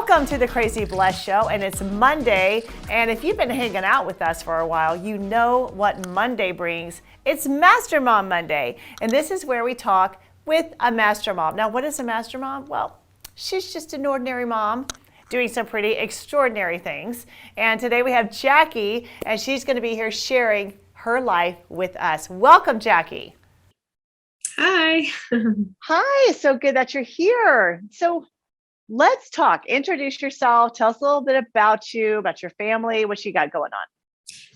Welcome to the Crazy Blessed Show, and it's Monday. And if you've been hanging out with us for a while, you know what Monday brings. It's Master Mom Monday, and this is where we talk with a master mom. Now, what is a master mom? Well, she's just an ordinary mom doing some pretty extraordinary things. And today we have Jackie, and she's going to be here sharing her life with us. Welcome, Jackie. Hi. Hi, so good that you're here. So let's talk. Introduce yourself. Tell us a little bit about you, about your family, what you got going on.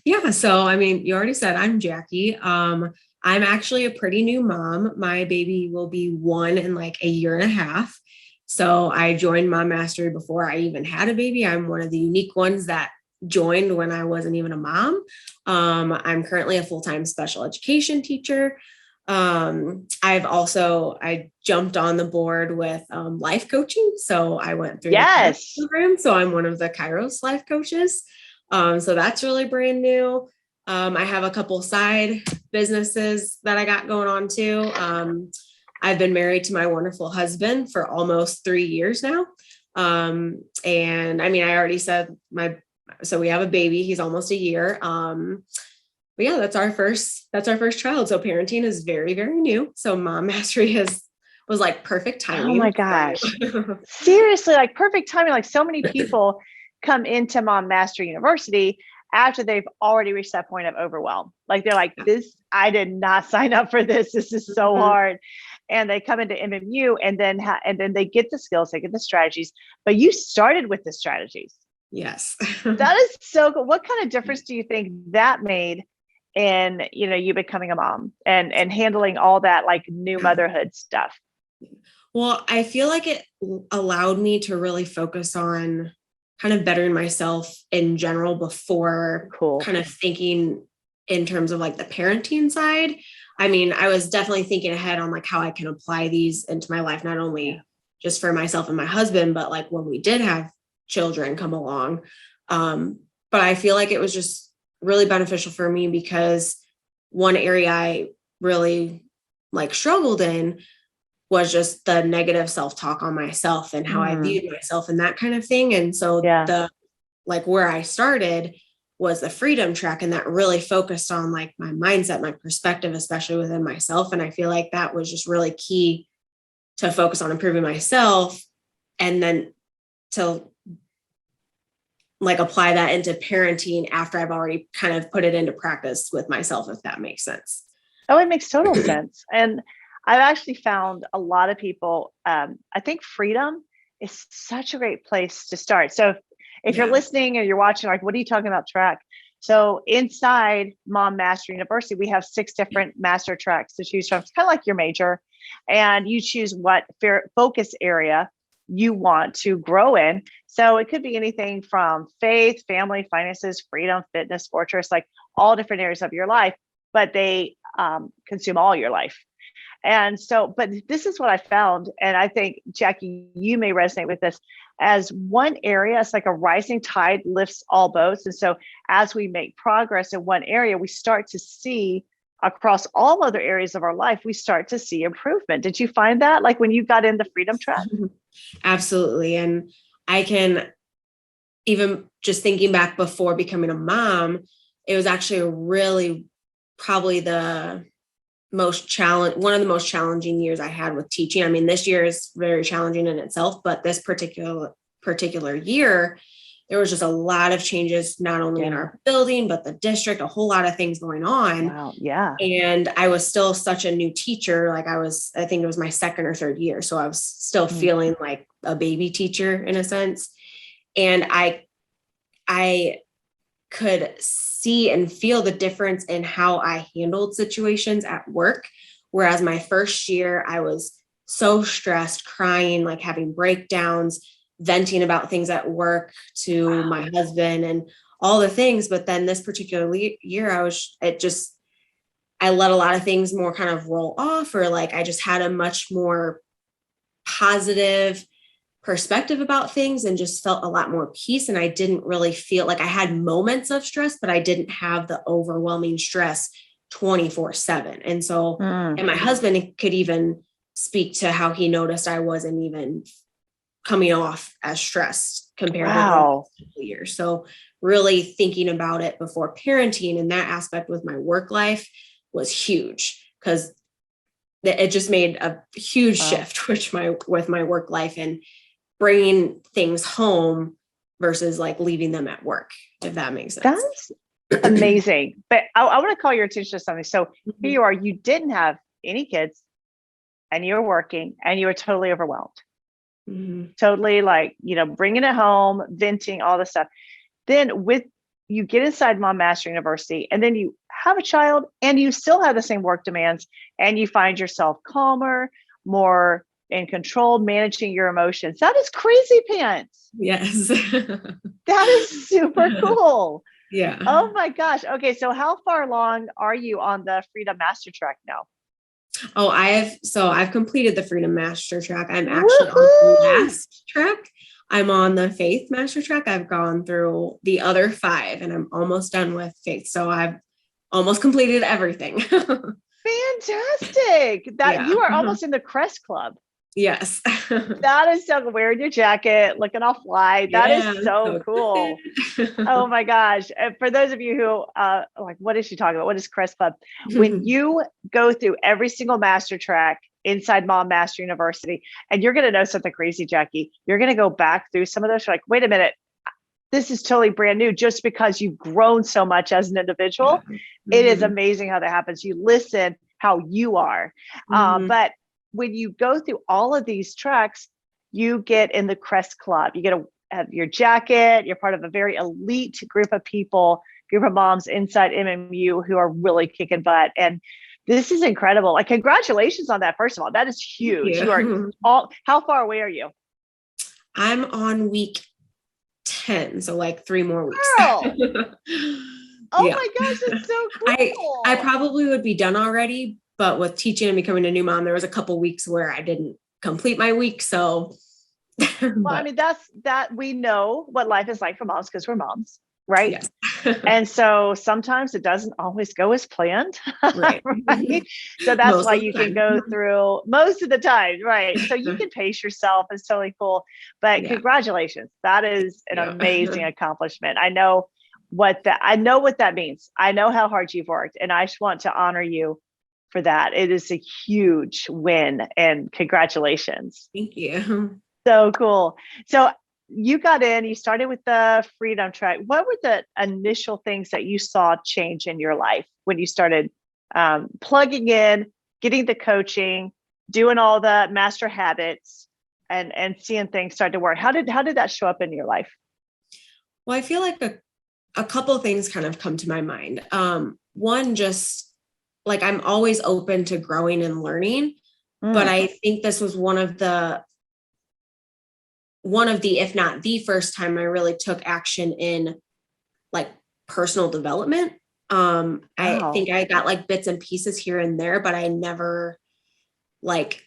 Yeah. So, you already said I'm Jackie. I'm actually a pretty new mom. My baby will be 1 in like a year and a half. So I joined Mom Mastery before I even had a baby. I'm one of the unique ones that joined when I wasn't even a mom. I'm currently a full-time special education teacher. I jumped on the board with life coaching. So I went through the Kairos program. So I'm one of the Kairos life coaches. So that's really brand new. I have a couple side businesses that I got going on too. I've been married to my wonderful husband for almost 3 years now. I already said so we have a baby, he's almost a year. But yeah, that's our first child. So parenting is very, very new. So Mom Mastery was like perfect timing. Oh my gosh. Seriously, like perfect timing. Like so many people come into Mom Mastery University after they've already reached that point of overwhelm. Like they're like, I did not sign up for this. This is so hard. And they come into MMU and then they get the skills, they get the strategies, but you started with the strategies. Yes. That is so good. What kind of difference do you think that made in, you becoming a mom and handling all that like new motherhood stuff? Well, I feel like it allowed me to really focus on kind of bettering myself in general before kind of thinking in terms of like the parenting side. I was definitely thinking ahead on like how I can apply these into my life, not only just for myself and my husband, but like when we did have children come along. But I feel like it was just really beneficial for me because one area I really like struggled in was just the negative self-talk on myself and how I viewed myself and that kind of thing. And so where I started was the freedom track, and that really focused on like my mindset, my perspective, especially within myself. And I feel like that was just really key to focus on improving myself and then to like apply that into parenting after I've already kind of put it into practice with myself, if that makes sense. Oh, it makes total sense. And I've actually found a lot of people, I think freedom is such a great place to start. So if you're listening or you're watching, like, what are you talking about track? So inside Mom Mastery University, we have 6 different master tracks to choose from. It's kind of like your major, and you choose what focus area you want to grow in. So it could be anything from faith, family, finances, freedom, fitness, fortress, like all different areas of your life, but they consume all your life. And so, but this is what I found. And I think, Jackie, you may resonate with this as one area. It's like a rising tide lifts all boats. And so as we make progress in one area, we start to see across all other areas of our life, we start to see improvement. Did you find that like when you got in the freedom track? Absolutely. And I can even just thinking back before becoming a mom, it was actually really probably one of the most challenging years I had with teaching. This year is very challenging in itself, but this particular year, there was just a lot of changes, not only in our building, but the district, a whole lot of things going on. Wow. Yeah. And I was still such a new teacher. Like I think it was my 2nd or 3rd year. So I was still feeling like a baby teacher in a sense. And I could see and feel the difference in how I handled situations at work. Whereas my first year, I was so stressed, crying, like having breakdowns, venting about things at work to my husband and all the things. But then this particular year, I let a lot of things more kind of roll off, or like I just had a much more positive perspective about things and just felt a lot more peace. And I didn't really feel like I had moments of stress, but I didn't have the overwhelming stress 24/7. And so, and my husband could even speak to how he noticed I wasn't even coming off as stressed compared to Wow. the last years. So really thinking about it before parenting and that aspect with my work life was huge, because it just made a huge shift with my work life and bringing things home versus like leaving them at work, if that makes sense. That's amazing. But I want to call your attention to something. So here you are, you didn't have any kids and you were working and you were totally overwhelmed. Totally like, bringing it home, venting, all this stuff. Then you get inside Mom Master University and then you have a child and you still have the same work demands and you find yourself calmer, more in control, managing your emotions. That is crazy pants. Yes. That is super cool. Yeah. Oh my gosh. Okay. So how far along are you on the Freedom Master Track now? Oh, I've completed the Freedom Master Track. I'm actually on the last track. I'm on the Faith Master Track. I've gone through the other 5 and I'm almost done with Faith. So I've almost completed everything. Fantastic. You are almost in the Crest Club. Yes. That is so, wearing your jacket, looking all fly. That is so cool. Oh my gosh. And for those of you who like, what is she talking about? What is Crest Club? When you go through every single master track inside Mom Master University, and you're going to know something crazy, Jackie, you're going to go back through some of those. You're like, wait a minute, this is totally brand new just because you've grown so much as an individual. It is amazing how that happens. You listen how you are. But when you go through all of these tracks, you get in the Crest Club. You get to have your jacket. You're part of a very elite group of people, group of moms inside MMU who are really kicking butt. And this is incredible. Like, congratulations on that. First of all, that is huge. You are how far away are you? I'm on week 10. So like 3 more weeks. Girl. Oh my gosh, it's so cool. I probably would be done already, but with teaching and becoming a new mom, there was a couple weeks where I didn't complete my week. So, well, I mean, that we know what life is like for moms because we're moms, right? Yes. And so sometimes it doesn't always go as planned, right? So that's why you can go through most of the time, right? So you can pace yourself. It's totally cool. But congratulations, that is an amazing accomplishment. I know what that means. I know how hard you've worked, and I just want to honor you for that. It is a huge win, and congratulations. Thank you. So cool. So you got in, you started with the Freedom Track. What were the initial things that you saw change in your life when you started plugging in, getting the coaching, doing all the master habits, and seeing things start to work? How did that show up in your life? Well, I feel like a couple of things kind of come to my mind. One, just like, I'm always open to growing and learning, but I think this was one of the, if not the first time I really took action in like personal development. I think I got like bits and pieces here and there, but I never like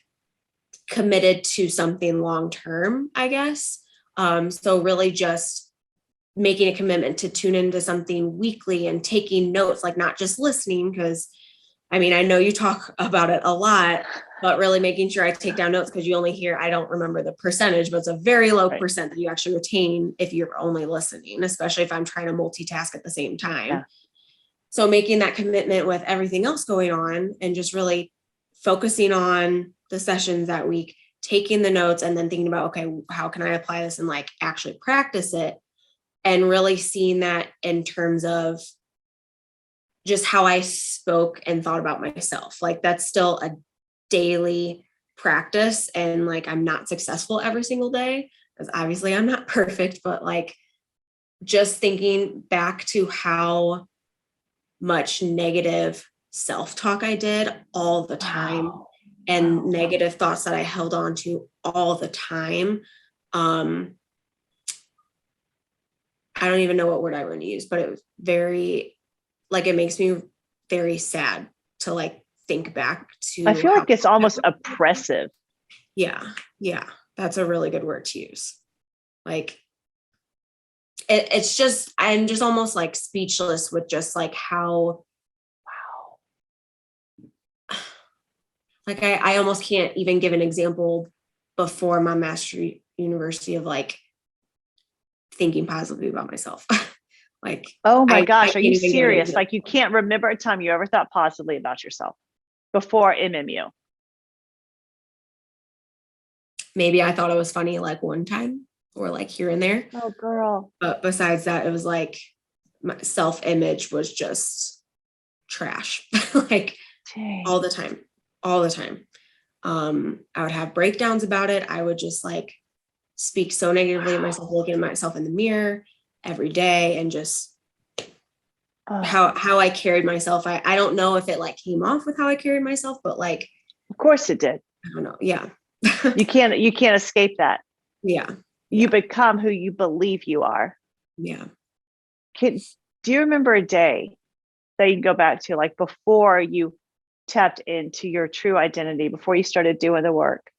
committed to something long-term, I guess. So really just making a commitment to tune into something weekly and taking notes, like not just listening, because I mean, I know you talk about it a lot, but really making sure I take down notes, because you only hear, I don't remember the percentage, but it's a very low percent that you actually retain if you're only listening, especially if I'm trying to multitask at the same time. Yeah. So making that commitment with everything else going on and just really focusing on the sessions that week, taking the notes, and then thinking about, okay, how can I apply this and like actually practice it? And really seeing that in terms of just how I spoke and thought about myself. Like, that's still a daily practice, and like, I'm not successful every single day, because obviously I'm not perfect, but like, just thinking back to how much negative self-talk I did all the time, and negative thoughts that I held on to all the time. I don't even know what word I would use, but it was very, like, it makes me very sad to like think back to. I feel like it's almost oppressive. Yeah. That's a really good word to use. Like, it's just, I'm just almost like speechless with just like how, like, I almost can't even give an example before my university of like thinking positively about myself. Like, oh my I gosh, are can't you even get serious? into Like you can't remember a time you ever thought positively about yourself before MMU? Maybe I thought it was funny like one time or like here and there. Oh girl. But besides that, it was like my self-image was just trash. Like Dang. all the time, all the time. I would have breakdowns about it. I would just like speak so negatively at myself, looking at myself in the mirror every day, and just how I carried myself. I don't know if it like came off with how I carried myself, but like, of course it did. I don't know. Yeah. You can't escape that. Yeah. You become who you believe you are. Yeah. Do you remember a day that you can go back to, like before you tapped into your true identity, before you started doing the work?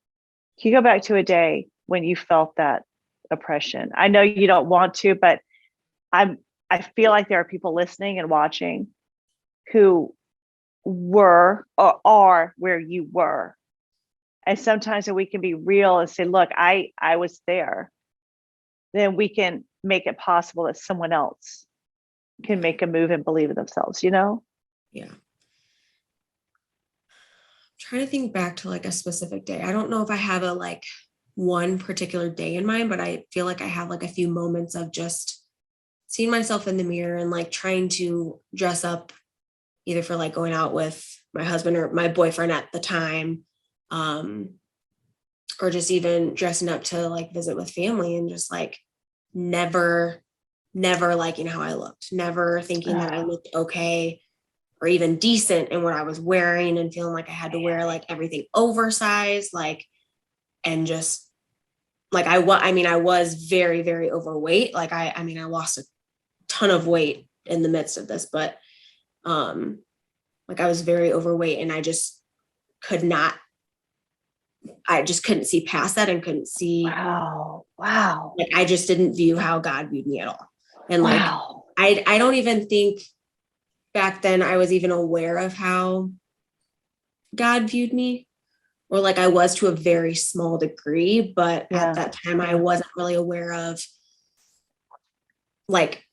Can you go back to a day when you felt that oppression? I know you don't want to, but I feel like there are people listening and watching who were or are where you were. And sometimes if we can be real and say, look, I was there, then we can make it possible that someone else can make a move and believe in themselves, you know? Yeah. I'm trying to think back to like a specific day. I don't know if I have a like one particular day in mind, but I feel like I have like a few moments of just seeing myself in the mirror and like trying to dress up either for like going out with my husband or my boyfriend at the time, or just even dressing up to like visit with family, and just like never liking how I looked, never thinking that I looked okay or even decent in what I was wearing, and feeling like I had to wear like everything oversized, like, and just like I was very, very overweight. Like I lost a ton of weight in the midst of this, but like I was very overweight, and I just couldn't see past that, and couldn't see. Wow. Like I just didn't view how God viewed me at all. And like, Wow. I don't even think back then I was even aware of how God viewed me, or like I was to a very small degree, but at that time I wasn't really aware of like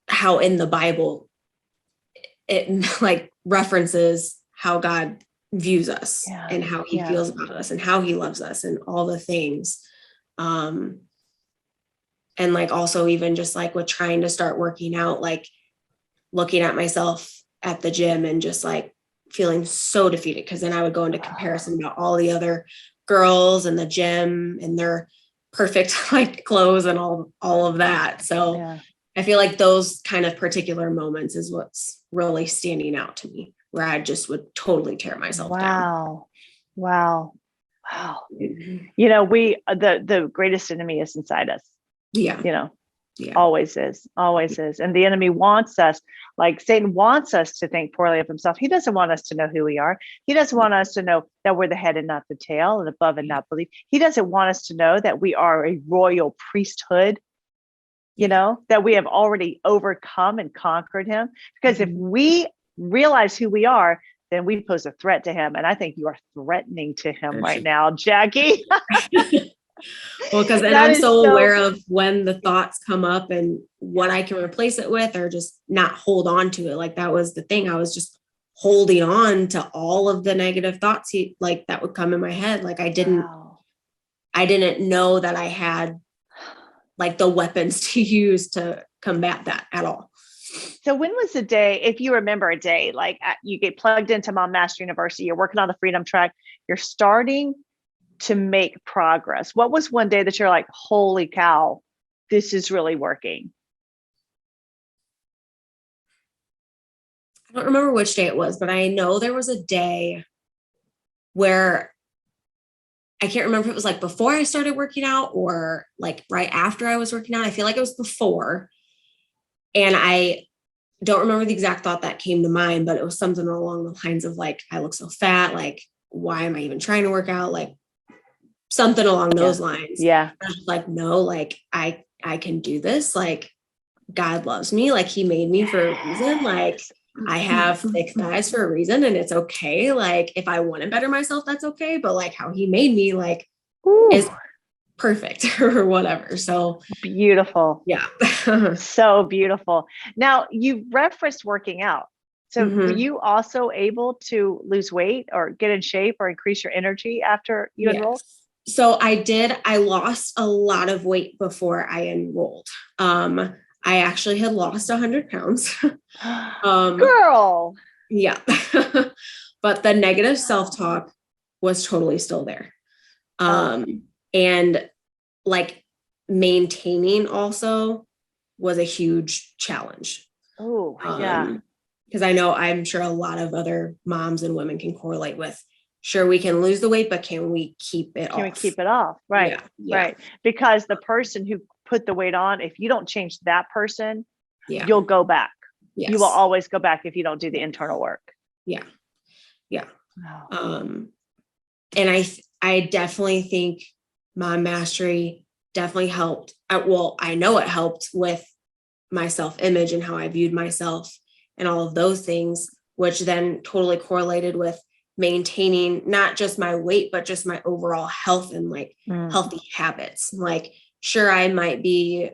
how in the Bible it like references how God views us and how he feels about us and how he loves us and all the things. And like also even just like with trying to start working out, like looking at myself at the gym and just like feeling so defeated, because then I would go into comparison about all the other girls in the gym and their perfect like clothes and all of that. So I feel like those kind of particular moments is what's really standing out to me, where I just would totally tear myself down. Wow. You know, the greatest enemy is inside us. Yeah. You know, always is. And the enemy wants us, like Satan wants us to think poorly of himself. He doesn't want us to know who we are. He doesn't want us to know that we're the head and not the tail, and above and not beneath. He doesn't want us to know that we are a royal priesthood, you know, that we have already overcome and conquered him. Because if we realize who we are, then we pose a threat to him. And I think you are threatening to him right now, Jackie. Well, because then I'm so aware of when the thoughts come up and what I can replace it with, or just not hold on to it. Like that was the thing. I was just holding on to all of the negative thoughts that would come in my head. Like I didn't know that I had like the weapons to use to combat that at all. So when was the day, if you remember a day, like you get plugged into Mom Master University, you're working on the freedom track, you're starting to make progress. What was one day that you're like, holy cow, this is really working? I don't remember which day it was, but I know there was a day where I can't remember if it was like before I started working out or like right after I was working out. I feel like it was before. And I don't remember the exact thought that came to mind, but it was something along the lines of like, I look so fat. Like, why am I even trying to work out? Like something along those lines. Yeah. I was just like, no, like I can do this. Like God loves me. Like he made me for a reason. Like I have thick thighs for a reason, and it's okay. Like if I want to better myself, that's okay. But like how he made me like is perfect or whatever. So beautiful. Yeah. So beautiful. Now you referenced working out. So were you also able to lose weight or get in shape or increase your energy after you enrolled? So I lost a lot of weight before I enrolled. I actually had lost 100 pounds. Girl. Yeah. But the negative self-talk was totally still there. And like maintaining also was a huge challenge. Oh, yeah. Because I'm sure a lot of other moms and women can correlate with, sure, we can lose the weight, but can we keep it off? Can we keep it off? Right. Yeah. Right. Because the person who put the weight on, if you don't change that person, you'll go back. Yes. You will always go back if you don't do the internal work. Yeah. Yeah. Wow. And I definitely think Mom Mastery definitely helped. I know it helped with my self-image and how I viewed myself and all of those things, which then totally correlated with maintaining not just my weight, but just my overall health and like healthy habits. Like, sure, I might be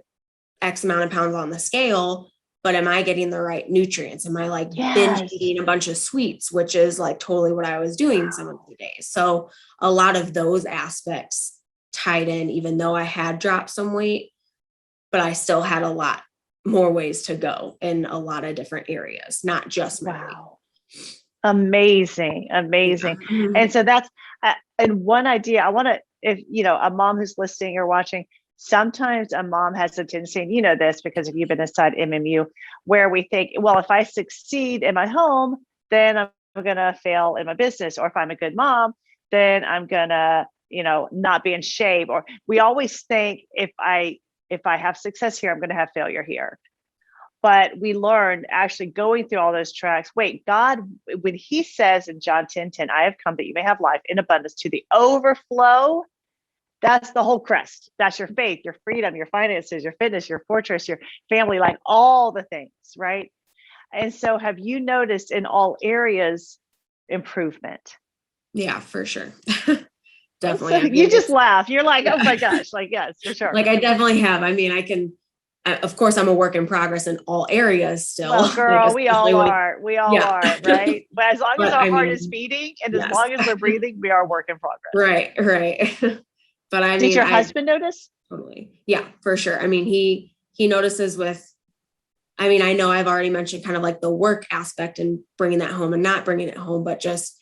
X amount of pounds on the scale, but am I getting the right nutrients? Am I like binge eating a bunch of sweets, which is like totally what I was doing some of the days. So a lot of those aspects tied in, even though I had dropped some weight, but I still had a lot more ways to go in a lot of different areas, not just my weight. Amazing. Amazing. Yeah. And so that's, and one idea I want to, if, a mom who's listening or watching, sometimes a mom has a tendency, and you know this because if you've been inside MMU, where we think, well, if I succeed in my home, then I'm going to fail in my business. Or if I'm a good mom, then I'm going to, not be in shape. Or we always think if I have success here, I'm going to have failure here. But we learned actually going through all those tracks. Wait, God, when he says in John 10:10, I have come that you may have life in abundance to the overflow. That's the whole crest. That's your faith, your freedom, your finances, your fitness, your fortress, your family, like all the things, right? And so have you noticed in all areas improvement? Yeah, for sure. Definitely. So you just laugh. You're like, oh my gosh, like, yes, for sure. Like I definitely have. I mean, of course, I'm a work in progress in all areas still. Well, girl, like we all are. We all are, right? But as long as our heart is beating and as long as we're breathing, we are a work in progress. Right. But did your husband notice? Totally. Yeah, for sure. I mean, he notices I know I've already mentioned kind of like the work aspect and bringing that home and not bringing it home, but just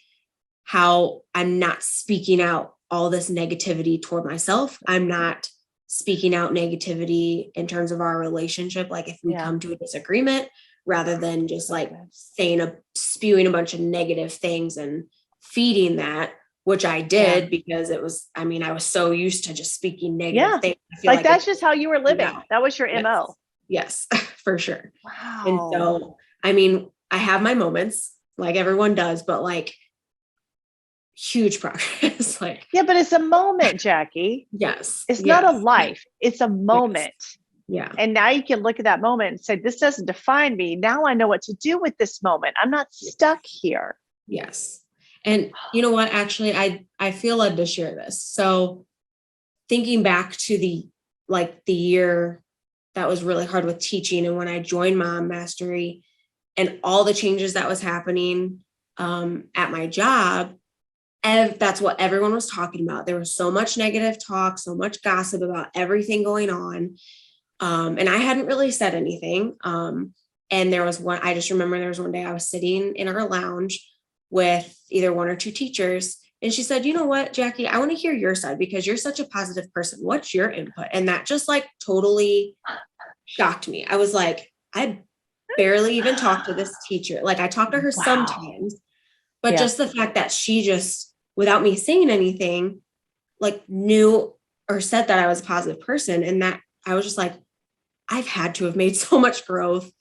how I'm not speaking out all this negativity toward myself. I'm not speaking out negativity in terms of our relationship. Like if we come to a disagreement, rather than just like spewing a bunch of negative things and feeding that, which I did because it was, I was so used to just speaking negative things. I feel like that's just how you were living. Yeah. That was your MO. Yes, for sure. Wow. And so, I have my moments like everyone does, but like huge progress. Like, yeah, but it's a moment, Jackie. Yes. It's not a life. It's a moment. Yes. Yeah. And now you can look at that moment and say, this doesn't define me. Now I know what to do with this moment. I'm not stuck here. Yes. And you know what, actually, I feel led to share this. So thinking back to the year that was really hard with teaching and when I joined Mom Mastery and all the changes that was happening at my job, that's what everyone was talking about. There was so much negative talk, so much gossip about everything going on. And I hadn't really said anything. And I just remember there was one day I was sitting in our lounge with either one or two teachers. And she said, you know what, Jackie, I want to hear your side because you're such a positive person. What's your input? And that just like totally shocked me. I was like, I barely even talked to this teacher. Like I talked to her sometimes, but just the fact that she just, without me saying anything, like knew or said that I was a positive person. And that I was just like, I've had to have made so much growth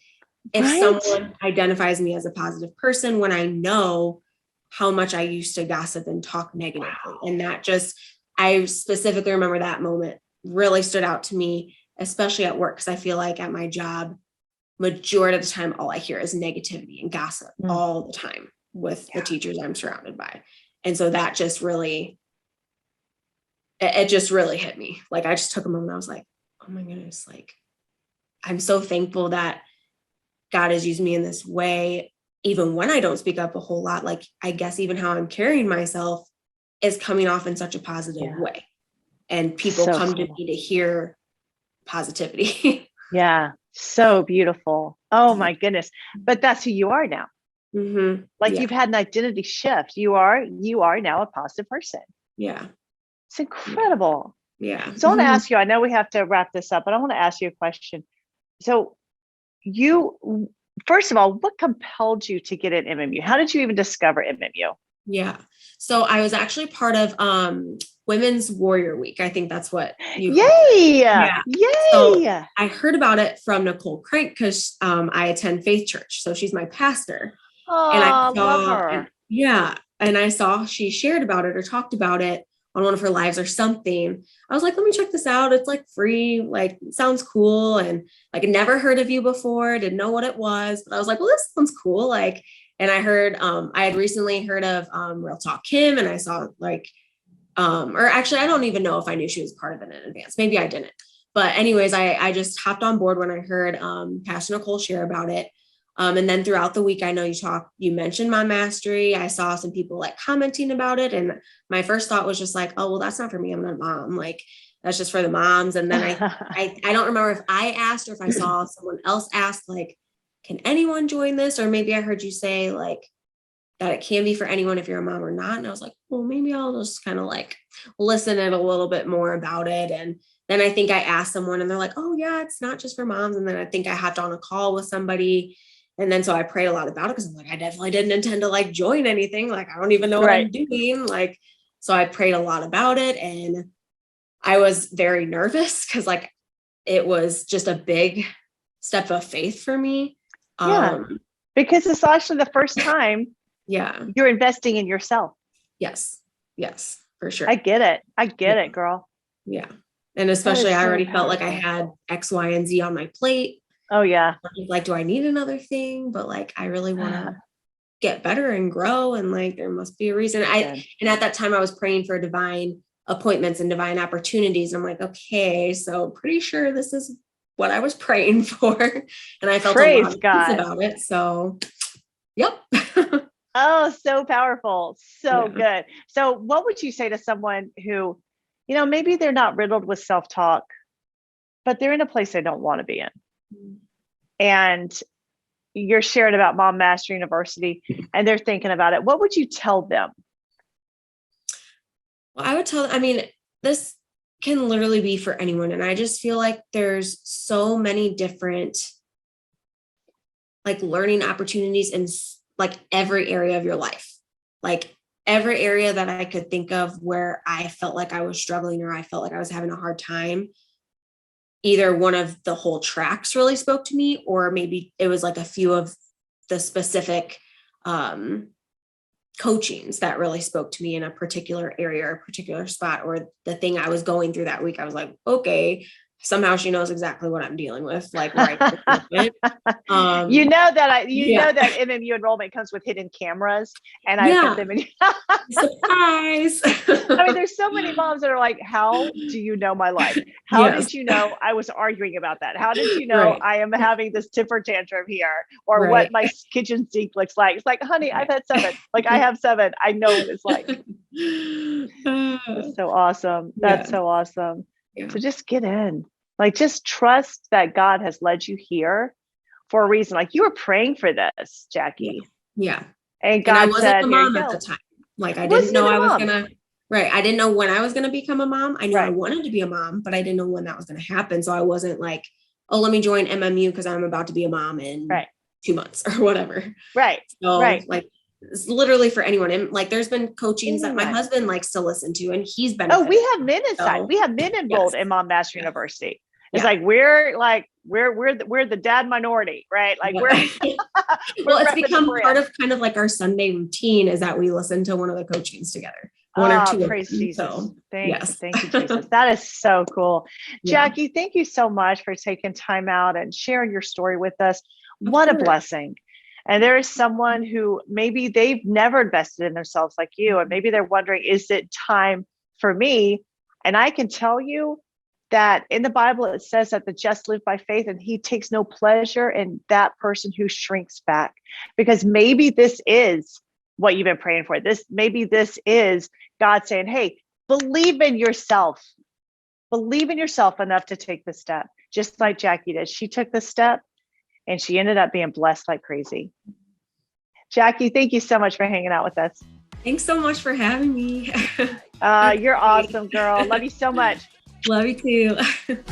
if someone identifies me as a positive person when I know how much I used to gossip and talk negatively. And that just, I specifically remember that moment really stood out to me, especially at work. Cause I feel like at my job, majority of the time, all I hear is negativity and gossip all the time with the teachers I'm surrounded by. And so that just really it just really hit me. Like, I just took a moment. I was like, oh my goodness, like, I'm so thankful that God has used me in this way, even when I don't speak up a whole lot. Like, I guess even how I'm carrying myself is coming off in such a positive way. And people come to me to hear positivity. Yeah. So beautiful. Oh my goodness. But that's who you are now. Mm-hmm. Like, you've had an identity shift. You are now a positive person. Yeah. It's incredible. Yeah. So I want to ask you, I know we have to wrap this up, but I want to ask you a question. So first of all, what compelled you to get an MMU? How did you even discover MMU? Yeah. So I was actually part of Women's Warrior Week. I think that's what you Yay! Yeah. Yay! So I heard about it from Nicole Crank because I attend Faith Church. So she's my pastor. Oh, and I love her. And I saw she shared about it or talked about it on one of her lives or something. I was like, let me check this out. It's like free, like, it sounds cool. And like, I never heard of you before, didn't know what it was, but I was like, well, this sounds cool. Like, and I heard, I had recently heard of Real Talk Kim, and I saw like, or actually, I don't even know if I knew she was part of it in advance. Maybe I didn't. But anyways, I just hopped on board when I heard Pastor Nicole share about it. And then throughout the week, I know you mentioned Mom Mastery. I saw some people like commenting about it. And my first thought was just like, oh, well, that's not for me. I'm not a mom. Like, that's just for the moms. And then I don't remember if I asked or if I saw someone else ask, like, can anyone join this? Or maybe I heard you say like that it can be for anyone if you're a mom or not. And I was like, well, maybe I'll just kind of like listen in a little bit more about it. And then I think I asked someone and they're like, oh yeah, it's not just for moms. And then I think I hopped on a call with somebody. And then so I prayed a lot about it because I'm like, I definitely didn't intend to like join anything. Like, I don't even know what I'm doing. Like, so I prayed a lot about it, and I was very nervous because like it was just a big step of faith for me. Because it's actually the first time you're investing in yourself. Yes, for sure. I get it, girl. Yeah. And especially I already felt like I had X, Y, and Z on my plate. Oh yeah. Like, do I need another thing? But like, I really want to get better and grow. And like, there must be a reason. And at that time I was praying for divine appointments and divine opportunities. I'm like, okay, so pretty sure this is what I was praying for. And I felt a lot of peace about it. So, yep. Oh, so powerful. So good. So what would you say to someone who, maybe they're not riddled with self-talk, but they're in a place they don't want to be in? And you're sharing about Mom Mastery University and they're thinking about it. What would you tell them? Well, I would tell them, I mean, this can literally be for anyone. And I just feel like there's so many different like learning opportunities in like every area of your life. Like every area that I could think of where I felt like I was struggling or I felt like I was having a hard time. Either one of the whole tracks really spoke to me, or maybe it was like a few of the specific coachings that really spoke to me in a particular area or a particular spot, or the thing I was going through that week. I was like, okay, somehow she knows exactly what I'm dealing with. Like, right. You know that MMU enrollment comes with hidden cameras, and I put them in. Surprise. I mean, there's so many moms that are like, how do you know my life? How did you know I was arguing about that? How did you know I am having this temper tantrum here, or what my kitchen sink looks like? It's like, honey, I've had 7. Like, I have 7. I know what it's like. That's so awesome. That's so awesome. So just get in. Like, just trust that God has led you here for a reason. Like, you were praying for this, Jackie. Yeah. And God said, a mom at the time. Like, I didn't know I was gonna. Right. I didn't know when I was gonna become a mom. I knew I wanted to be a mom, but I didn't know when that was gonna happen. So I wasn't like, oh, let me join MMU because I'm about to be a mom in 2 months or whatever. Right. So like, it's literally for anyone. And like, there's been coachings that my husband likes to listen to, and he's been. Oh, we have men inside. We have men enrolled in Mom Mastery University. It's like we're the dad minority, right? Like we're well, it's become part of kind of like our Sunday routine is that we listen to one of the coachings together. One or two. Praise Jesus. So, thank you, Jesus. That is so cool. Jackie, thank you so much for taking time out and sharing your story with us. What a blessing. And there is someone who maybe they've never invested in themselves like you, and maybe they're wondering, is it time for me? And I can tell you that in the Bible, it says that the just live by faith, and he takes no pleasure in that person who shrinks back, because maybe this is what you've been praying for. Maybe this is God saying, hey, believe in yourself. Believe in yourself enough to take the step, just like Jackie did. She took the step and she ended up being blessed like crazy. Jackie, thank you so much for hanging out with us. Thanks so much for having me. You're awesome, girl. Love you so much. Love you too.